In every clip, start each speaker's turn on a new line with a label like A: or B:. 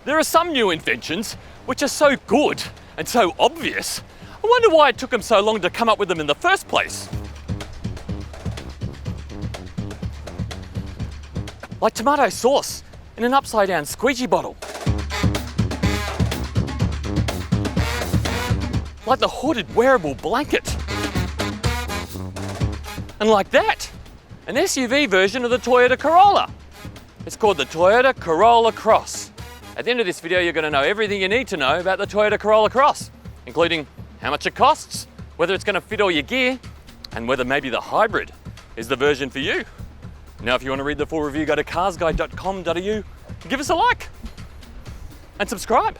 A: There are some new inventions which are so good and so obvious, I wonder why it took them so long to come up with them in the first place. Like tomato sauce in an upside down squeegee bottle. Like the hooded wearable blanket. And like that, an SUV version of the Toyota Corolla. It's called the Toyota Corolla Cross. At the end of this video, you're going to know everything you need to know about the Toyota Corolla Cross, including how much it costs, whether it's going to fit all your gear, and whether maybe the hybrid is the version for you. Now, if you want to read the full review, go to carsguide.com.au and give us a like and subscribe.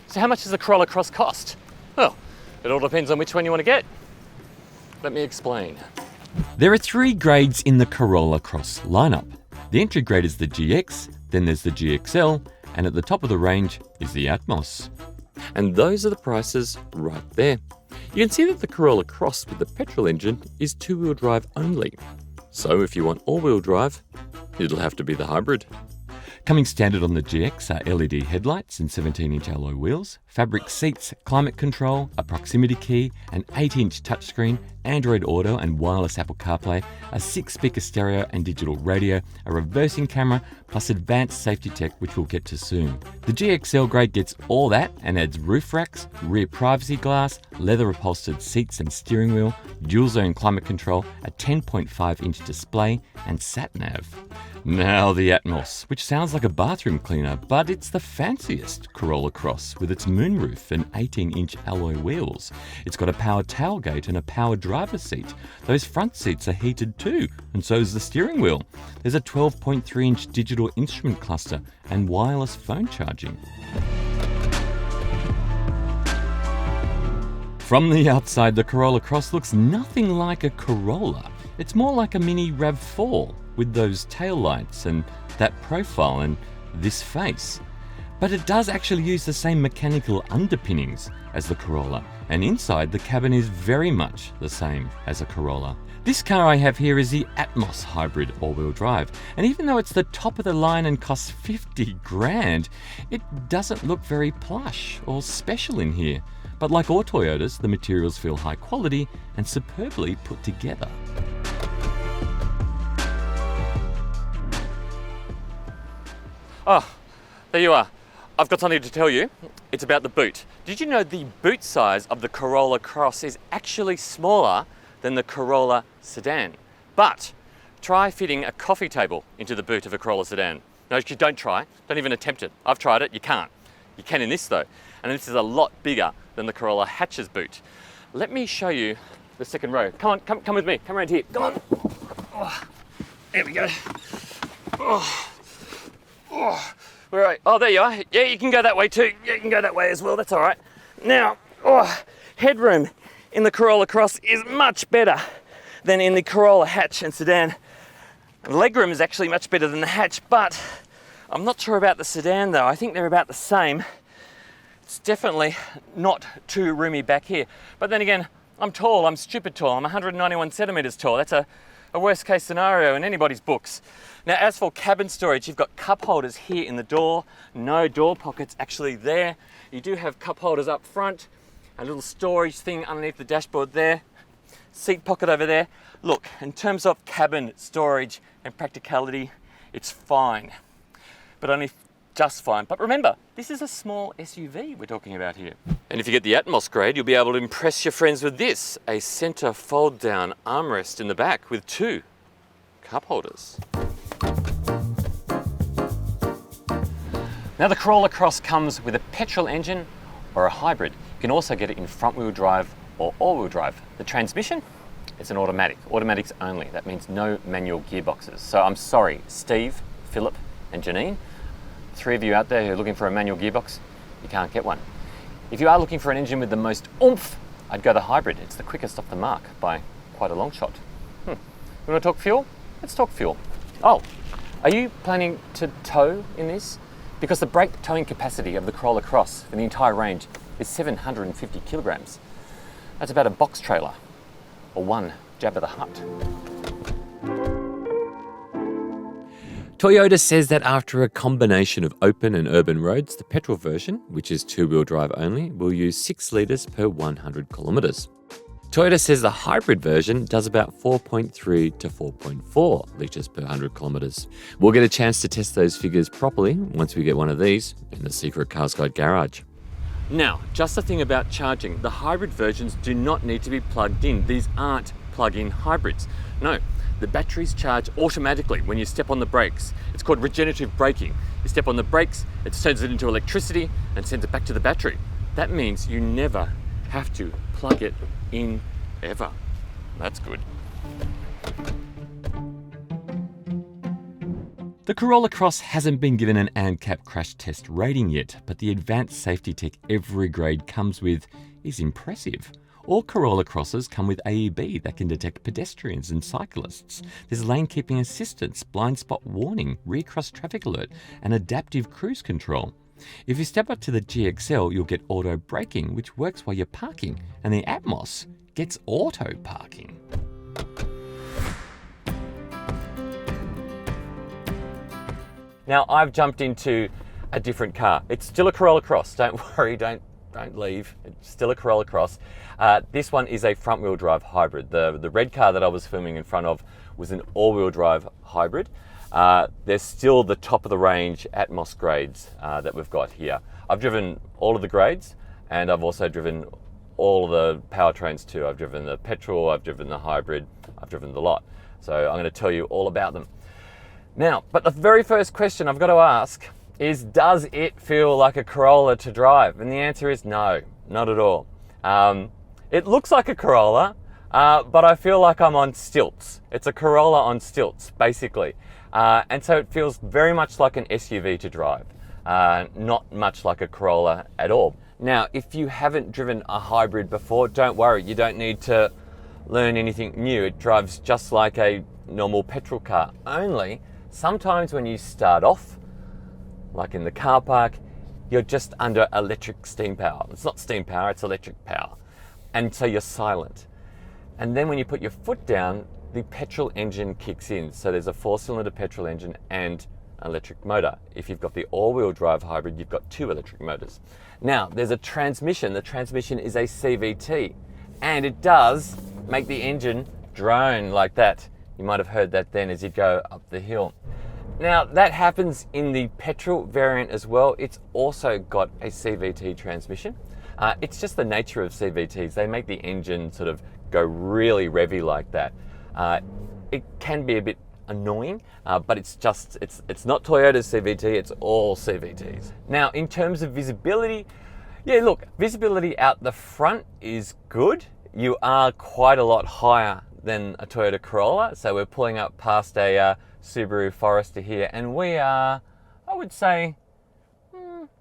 A: So how much does the Corolla Cross cost? Well, it all depends on which one you want to get. Let me explain. There are 3 grades in the Corolla Cross lineup. The entry grade is the GX, then there's the GXL, and at the top of the range is the Atmos. And those are the prices right there. You can see that the Corolla Cross with the petrol engine is 2-wheel drive only. So if you want all-wheel drive, it'll have to be the hybrid. Coming standard on the GX are LED headlights and 17-inch alloy wheels, fabric seats, climate control, a proximity key, an 8-inch touchscreen, Android Auto and wireless Apple CarPlay, a 6-speaker stereo and digital radio, a reversing camera, plus advanced safety tech, which we'll get to soon. The GXL grade gets all that and adds roof racks, rear privacy glass, leather upholstered seats and steering wheel, dual zone climate control, a 10.5-inch display, and sat-nav. Now the Atmos, which sounds like a bathroom cleaner, but it's the fanciest Corolla Cross with its moonroof and 18-inch alloy wheels. It's got a power tailgate and a power driver's seat. Those front seats are heated too, and so is the steering wheel. There's a 12.3-inch digital instrument cluster and wireless phone charging. From the outside, the Corolla Cross looks nothing like a Corolla. It's more like a mini RAV4 with those taillights and that profile and this face. But it does actually use the same mechanical underpinnings as the Corolla, and inside the cabin is very much the same as a Corolla. This car I have here is the Atmos hybrid all-wheel drive, and even though it's the top of the line and costs 50 grand, it doesn't look very plush or special in here. But like all Toyotas, the materials feel high quality and superbly put together. Oh, there you are. I've got something to tell you. It's about the boot. Did you know the boot size of the Corolla Cross is actually smaller than the Corolla sedan? But try fitting a coffee table into the boot of a Corolla sedan. No, don't try. Don't even attempt it. I've tried it. You can't. You can in this though. And this is a lot bigger than the Corolla hatch's boot. Let me show you the second row. Come on, come with me. Come around here. Come on. Oh, there we go. Oh. Oh, where are you? Oh, there you are. Yeah, you can go that way too. Yeah, you can go that way as well. That's all right. Now, headroom in the Corolla Cross is much better than in the Corolla hatch and sedan. Legroom is actually much better than the hatch, but I'm not sure about the sedan though. I think they're about the same. It's definitely not too roomy back here. But then again, I'm tall. I'm stupid tall. I'm 191 centimeters tall. That's a worst case scenario in anybody's books. Now, as for cabin storage, you've got cup holders here in the door, no door pockets actually there. You do have cup holders up front, a little storage thing underneath the dashboard there, seat pocket over there. Look, in terms of cabin storage and practicality, it's fine, but only just fine. But remember, this is a small SUV we're talking about here. And if you get the Atmos grade, you'll be able to impress your friends with this, a center fold down armrest in the back with 2 cup holders. Now the Corolla Cross comes with a petrol engine or a hybrid. You can also get it in front wheel drive or all-wheel drive. The transmission, it's an automatic, automatics only. That means no manual gearboxes. So I'm sorry, Steve, Philip and Janine, 3 of you out there who are looking for a manual gearbox, you can't get one. If you are looking for an engine with the most oomph, I'd go the hybrid. It's the quickest off the mark by quite a long shot. You want to talk fuel? Let's talk fuel. Oh, are you planning to tow in this? Because the brake towing capacity of the Corolla Cross for the entire range is 750 kilograms. That's about a box trailer or one Jabba the Hutt. Toyota says that after a combination of open and urban roads, the petrol version, which is two-wheel drive only, will use 6 litres per 100 kilometres. Toyota says the hybrid version does about 4.3 to 4.4 litres per 100 kilometres. We'll get a chance to test those figures properly once we get one of these in the secret CarsGuide garage. Now, just the thing about charging, the hybrid versions do not need to be plugged in. These aren't plug-in hybrids. No, the batteries charge automatically when you step on the brakes. It's called regenerative braking. You step on the brakes, it turns it into electricity and sends it back to the battery. That means you never have to plug it in ever. That's good. The Corolla Cross hasn't been given an ANCAP crash test rating yet, but the advanced safety tech every grade comes with is impressive. All Corolla Crosses come with AEB that can detect pedestrians and cyclists. There's lane keeping assistance, blind spot warning, rear cross traffic alert, and adaptive cruise control. If you step up to the GXL, you'll get auto braking, which works while you're parking, and the Atmos gets auto parking. Now, I've jumped into a different car. It's still a Corolla Cross. Don't worry, don't leave. It's still a Corolla Cross. This one is a front-wheel drive hybrid. The red car that I was filming in front of was an all-wheel drive hybrid. There's still the top of the range Atmos grades that we've got here. I've driven all of the grades, and I've also driven all of the powertrains too. I've driven the petrol, I've driven the hybrid, I've driven the lot. So I'm going to tell you all about them. Now, but the very first question I've got to ask is, does it feel like a Corolla to drive? And the answer is no, not at all. It looks like a Corolla, but I feel like I'm on stilts. It's a Corolla on stilts, basically. And so it feels very much like an SUV to drive, not much like a Corolla at all. Now, if you haven't driven a hybrid before, don't worry, you don't need to learn anything new. It drives just like a normal petrol car, only sometimes when you start off, like in the car park, you're just under electric steam power. It's not steam power, it's electric power. And so you're silent. And then when you put your foot down, the petrol engine kicks in. So there's a 4-cylinder petrol engine and an electric motor. If you've got the all-wheel drive hybrid, you've got 2 electric motors. Now, there's a transmission. The transmission is a CVT, and it does make the engine drone like that. You might have heard that then as you go up the hill. Now, that happens in the petrol variant as well. It's also got a CVT transmission. It's just the nature of CVTs. They make the engine sort of go really revvy like that. It can be a bit annoying, but it's not Toyota's CVT, it's all CVTs. Now, in terms of visibility, yeah, look, visibility out the front is good. You are quite a lot higher than a Toyota Corolla. So we're pulling up past a Subaru Forester here, and we are, I would say,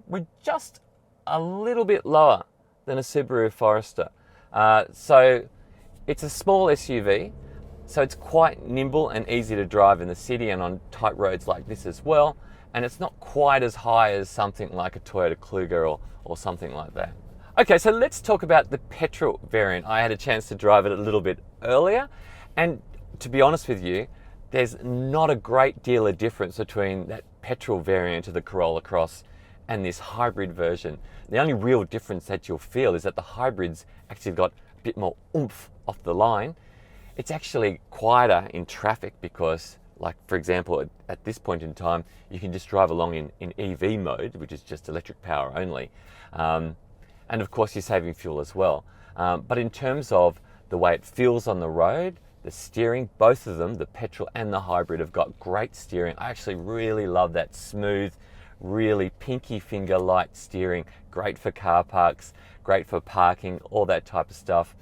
A: we're just a little bit lower than a Subaru Forester. So it's a small SUV, so it's quite nimble and easy to drive in the city and on tight roads like this as well. And it's not quite as high as something like a Toyota Kluger or something like that. Okay, so let's talk about the petrol variant. I had a chance to drive it a little bit earlier, and to be honest with you, there's not a great deal of difference between that petrol variant of the Corolla Cross and this hybrid version. The only real difference that you'll feel is that the hybrids actually got a bit more oomph off the line. It's actually quieter in traffic because, like for example, at this point in time, you can just drive along in EV mode, which is just electric power only. And of course, you're saving fuel as well. But in terms of the way it feels on the road, the steering, both of them, the petrol and the hybrid, have got great steering. I actually really love that smooth, really pinky finger light steering. Great for car parks, great for parking, all that type of stuff.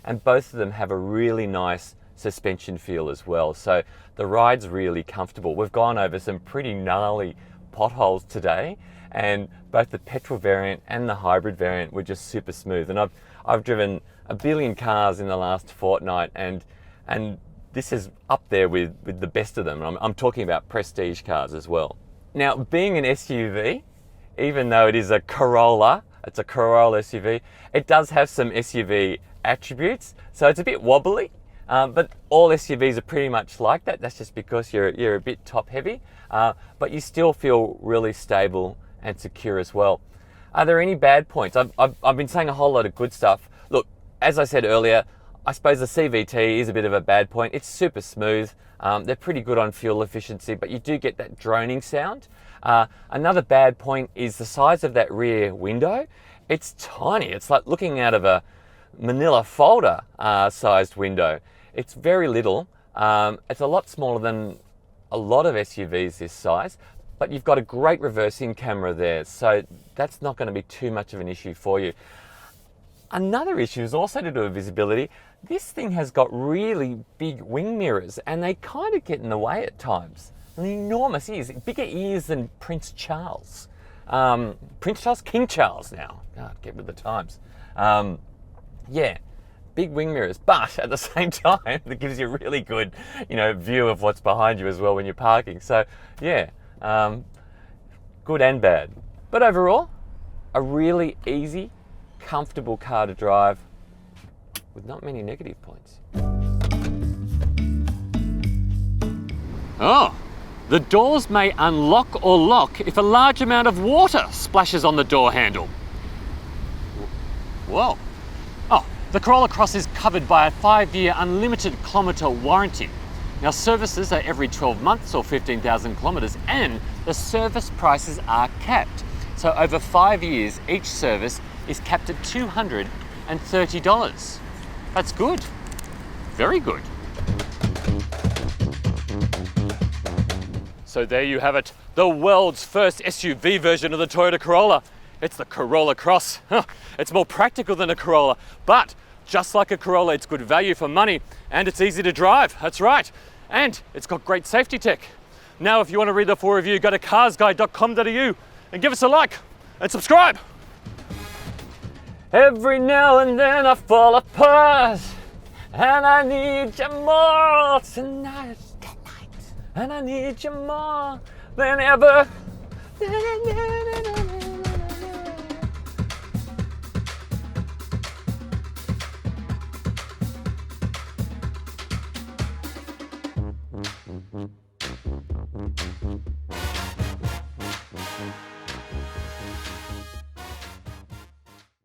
A: And both of them have a really nice suspension feel as well. So the ride's really comfortable. We've gone over some pretty gnarly potholes today, and both the petrol variant and the hybrid variant were just super smooth. And I've driven a billion cars in the last fortnight, and this is up there with the best of them. I'm talking about prestige cars as well. Now, being an SUV, even though it is a Corolla, it's a Corolla SUV, it does have some SUV attributes. So it's a bit wobbly. But all SUVs are pretty much like that. That's just because you're a bit top heavy, but you still feel really stable and secure as well. Are there any bad points? I've been saying a whole lot of good stuff. Look, as I said earlier, I suppose the CVT is a bit of a bad point. It's super smooth. They're pretty good on fuel efficiency, but you do get that droning sound. Another bad point is the size of that rear window. It's tiny. It's like looking out of a manila folder sized window. It's very little. It's a lot smaller than a lot of SUVs this size, but you've got a great reversing camera there, so that's not going to be too much of an issue for you. Another issue is also to do with visibility. This thing has got really big wing mirrors, and they kind of get in the way at times. And enormous ears, bigger ears than Prince Charles. King Charles now. God, get with the times. Yeah, big wing mirrors, but at the same time, it gives you a really good, view of what's behind you as well when you're parking. So yeah, good and bad. But overall, a really easy, comfortable car to drive with not many negative points. Oh, the doors may unlock or lock if a large amount of water splashes on the door handle. Whoa. Oh, the Corolla Cross is covered by a 5-year unlimited kilometre warranty. Now, services are every 12 months or 15,000 kilometres, and the service prices are capped. So over 5 years, each service is capped at $230. That's good. Very good. So there you have it, the world's first SUV version of the Toyota Corolla. It's the Corolla Cross. It's more practical than a Corolla, but just like a Corolla, it's good value for money and it's easy to drive. That's right. And it's got great safety tech. Now, if you want to read the full review, go to carsguide.com.au and give us a like and subscribe. Every now and then I fall apart and I need you more tonight. And I need you more than ever. Mm-hmm.